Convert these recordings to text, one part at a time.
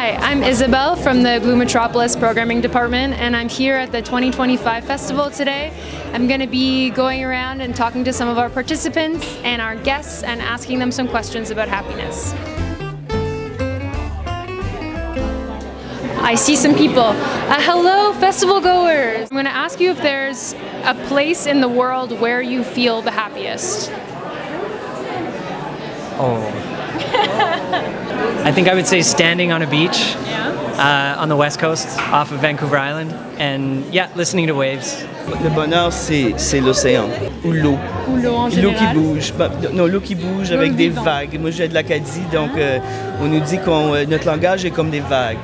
Hi, I'm Isabel from the Blue Metropolis Programming Department, and I'm here at the 2025 festival today. I'm going to be going around and talking to some of our participants and our guests and asking them some questions about happiness. I see some people. Hello, festival goers. I'm going to ask you if there's a place in the world where you feel the happiest. I think I would say standing on a beach on the west coast off of Vancouver Island and listening to waves. Le bonheur, c'est l'océan ou l'eau. Ou l'eau en L'eau général. qui bouge. Non, l'eau qui bouge avec des vagues. Moi, je viens de l'Acadie, donc on nous dit que notre langage est comme des vagues.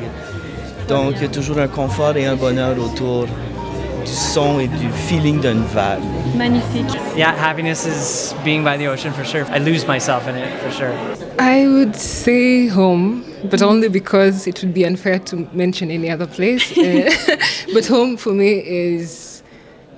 Donc, il y a toujours un confort et un bonheur autour du son et du feeling d'une vague. Magnifique. Yeah, happiness is being by the ocean for sure. I lose myself in it for sure. I would say home, but only because it would be unfair to mention any other place. But home for me is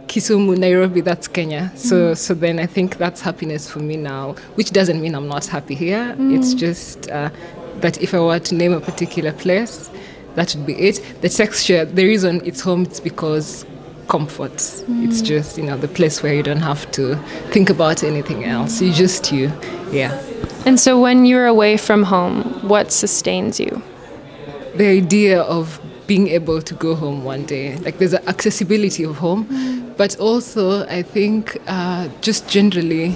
Kisumu, Nairobi, that's Kenya. So then I think that's happiness for me now, which doesn't mean I'm not happy here. It's just that if I were to name a particular place, that would be it. The texture, the reason it's home, it's because comfort. It's just, the place where you don't have to think about anything else. You're just you, And so when you're away from home, what sustains you? The idea of being able to go home one day. Like there's an accessibility of home, but also I think just generally,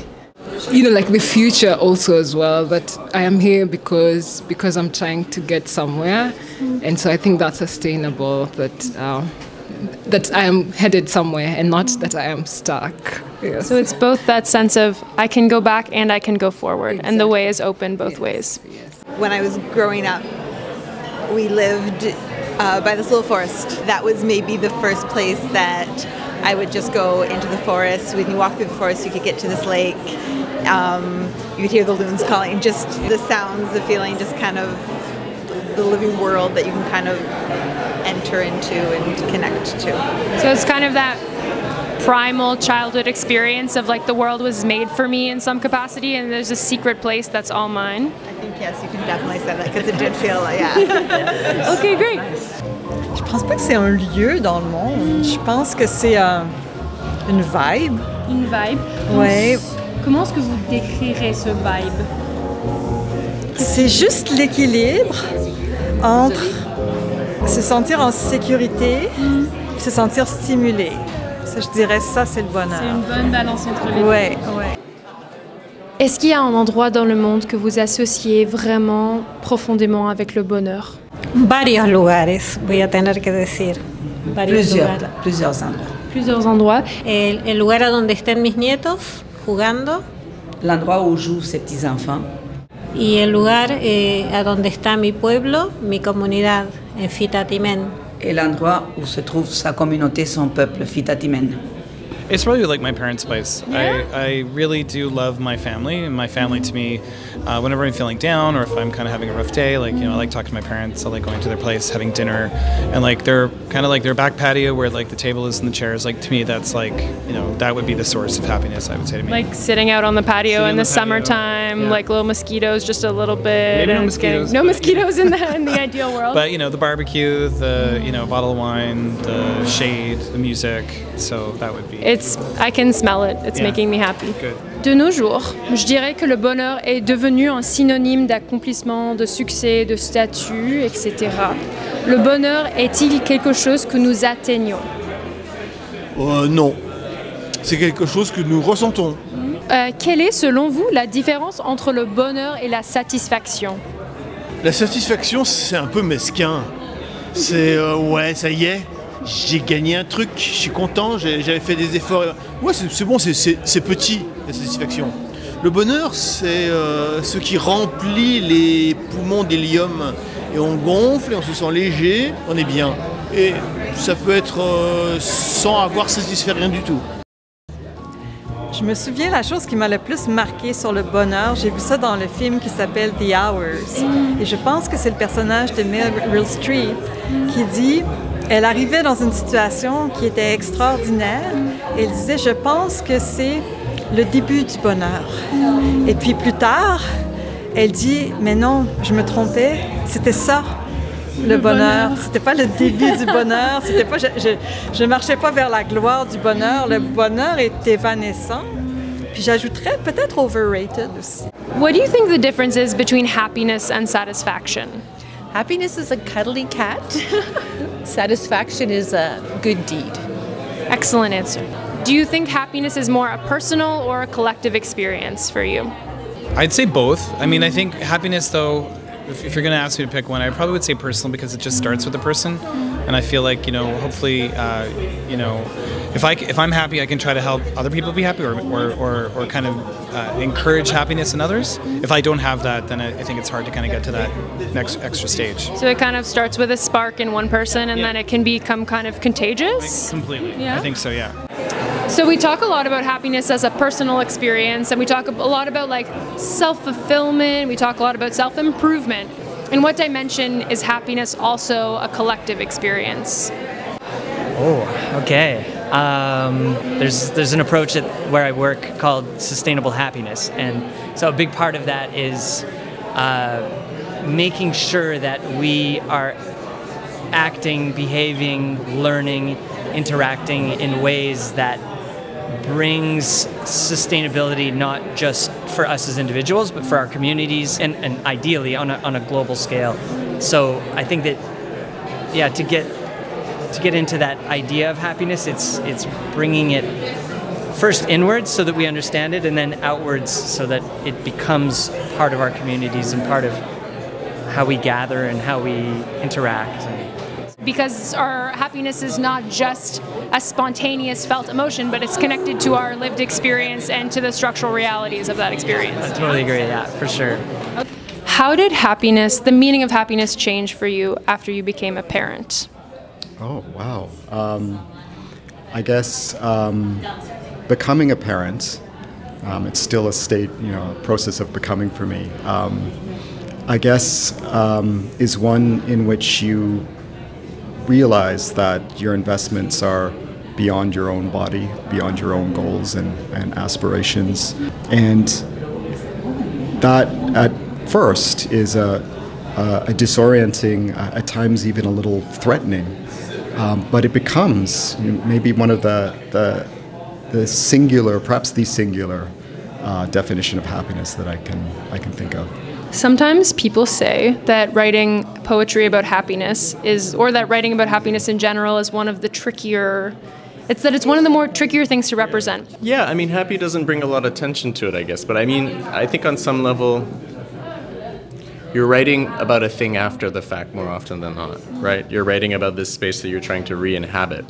like the future also as well, that I am here because I'm trying to get somewhere. And so I think that's sustainable, that I am headed somewhere and not that I am stuck. Yes. So it's both that sense of I can go back and I can go forward, and the way is open both ways. Yes. When I was growing up, we lived by this little forest. That was maybe the first place that I would just go into the forest. When you walk through the forest, you could get to this lake. You could hear the loons calling, just the sounds, the feeling, just kind of the living world that you can kind of enter into and connect to. So it's kind of that primal childhood experience of like the world was made for me in some capacity, and there's a secret place that's all mine. I think yes, you can definitely say that because it did feel like Okay, great. Je pense pas que c'est un lieu dans le monde. Je pense que c'est une vibe. Une vibe. Ouais. Comment est-ce que vous décrirez ce vibe? C'est juste l'équilibre entre se sentir en sécurité, se sentir stimulé. Ça, je dirais ça, c'est le bonheur. C'est une bonne balance entre les deux. Ouais. Est-ce qu'il y a un endroit dans le monde que vous associez vraiment profondément avec le bonheur? Varios lugares, voy a tener que decir. Plusieurs endroits. Plusieurs endroits. El lugar a donde estén mis nietos jugando. L'endroit où jouent ses petits-enfants. Y el lugar a donde está mi pueblo, mi comunidad, en Fitatimen. Et l'endroit où se trouve sa communauté, son peuple, Fitatimen. It's probably like my parents' place. Yeah? I really do love my family, and my family to me, whenever I'm feeling down or if I'm kind of having a rough day, I like talking to my parents. I like going to their place, having dinner, and they're kind of like their back patio where the table is and the chairs. To me, that's that would be the source of happiness. I would say to me. Like sitting out on the patio in the summertime, like little mosquitoes, just a little bit. Maybe no mosquitoes. No mosquitoes in the ideal world. But the barbecue, the bottle of wine, the shade, the music. So that would be. I can smell it. It's making me happy. Good. De nos jours, je dirais que le bonheur est devenu un synonyme d'accomplissement, de succès, de statut, etc. Le bonheur est-il quelque chose que nous atteignons? Non. C'est quelque chose que nous ressentons. Quelle est, selon vous, la différence entre le bonheur et la satisfaction? La satisfaction, c'est un peu mesquin. C'est ouais, ça y est. J'ai gagné un truc, je suis content, j'avais fait des efforts. Ouais, c'est bon, c'est petit, la satisfaction. Le bonheur, c'est ce qui remplit les poumons d'hélium. Et on gonfle, et on se sent léger, on est bien. Et ça peut être sans avoir satisfait rien du tout. Je me souviens la chose qui m'a le plus marqué sur le bonheur, j'ai vu ça dans le film qui s'appelle The Hours. Et je pense que c'est le personnage de Meryl Streep qui dit... Elle arrivait dans une situation qui était extraordinaire et elle disait « Je pense que c'est le début du bonheur ». Et puis plus tard, elle dit « Mais non, je me trompais, c'était ça le bonheur. C'était pas le début du bonheur. C'était pas, je marchais pas vers la gloire du bonheur. Le bonheur est évanescent. Puis j'ajouterais peut-être overrated aussi. What do you think the difference is between happiness and satisfaction? Happiness is a cuddly cat. Satisfaction is a good deed. Excellent answer. Do you think happiness is more a personal or a collective experience for you? I'd say both. I mean, I think happiness, though, if you're going to ask me to pick one, I probably would say personal because it just starts with the person. And I feel like, hopefully, if I'm happy, I can try to help other people be happy or kind of encourage happiness in others. If I don't have that, then I think it's hard to kind of get to that next extra stage. So it kind of starts with a spark in one person and then it can become kind of contagious? Completely. Yeah? I think so, yeah. So we talk a lot about happiness as a personal experience, and we talk a lot about like self-fulfillment, we talk a lot about self-improvement. In what dimension is happiness also a collective experience? Oh, okay. There's an approach where I work called sustainable happiness, and so a big part of that is making sure that we are acting, behaving, learning, interacting in ways that brings sustainability not just for us as individuals, but for our communities and ideally on a global scale. So I think that, yeah, to get into that idea of happiness, it's bringing it first inwards so that we understand it, and then outwards so that it becomes part of our communities and part of how we gather and how we interact. Because our happiness is not just a spontaneous felt emotion, but it's connected to our lived experience and to the structural realities of that experience. I totally agree with that, for sure. How did happiness, the meaning of happiness, change for you after you became a parent? Oh, wow. I guess becoming a parent, it's still a process of becoming for me. I guess is one in which you realize that your investments are beyond your own body, beyond your own goals and aspirations. And that at first is a disorienting, at times even a little threatening. But it becomes maybe one of the singular, perhaps the singular definition of happiness that I can think of. Sometimes people say that writing poetry about happiness or that writing about happiness in general is one of the trickier, it's one of the more trickier things to represent. Yeah, I mean, happy doesn't bring a lot of attention to it, I guess. But I mean, I think on some level, you're writing about a thing after the fact more often than not, right? You're writing about this space that you're trying to re-inhabit.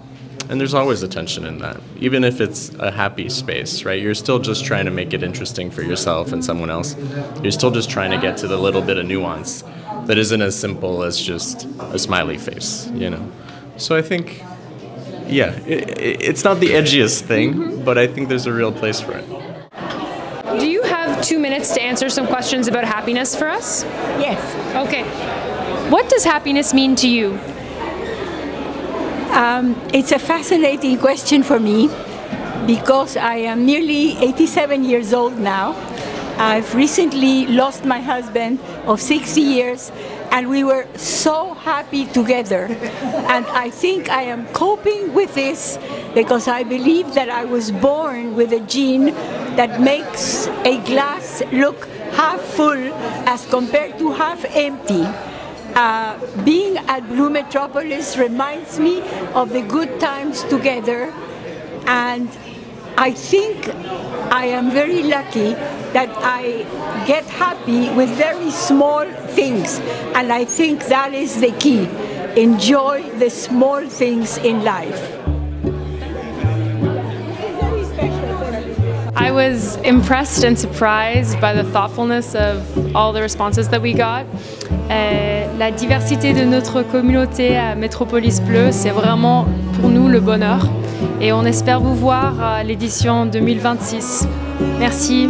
And there's always a tension in that, even if it's a happy space, right? You're still just trying to make it interesting for yourself and someone else. You're still just trying to get to the little bit of nuance that isn't as simple as just a smiley face, So I think, yeah, it's not the edgiest thing, but I think there's a real place for it. Do you have 2 minutes to answer some questions about happiness for us? Yes. Okay. What does happiness mean to you? It's a fascinating question for me because I am nearly 87 years old now. I've recently lost my husband of 60 years and we were so happy together. And I think I am coping with this because I believe that I was born with a gene that makes a glass look half full as compared to half empty. Being at Blue Metropolis reminds me of the good times together, and I think I am very lucky that I get happy with very small things, and I think that is the key. Enjoy the small things in life. I was impressed and surprised by the thoughtfulness of all the responses that we got. La diversité de notre communauté à Metropolis Bleu, c'est vraiment pour nous le bonheur. Et on espère vous voir à l'édition 2026. Merci.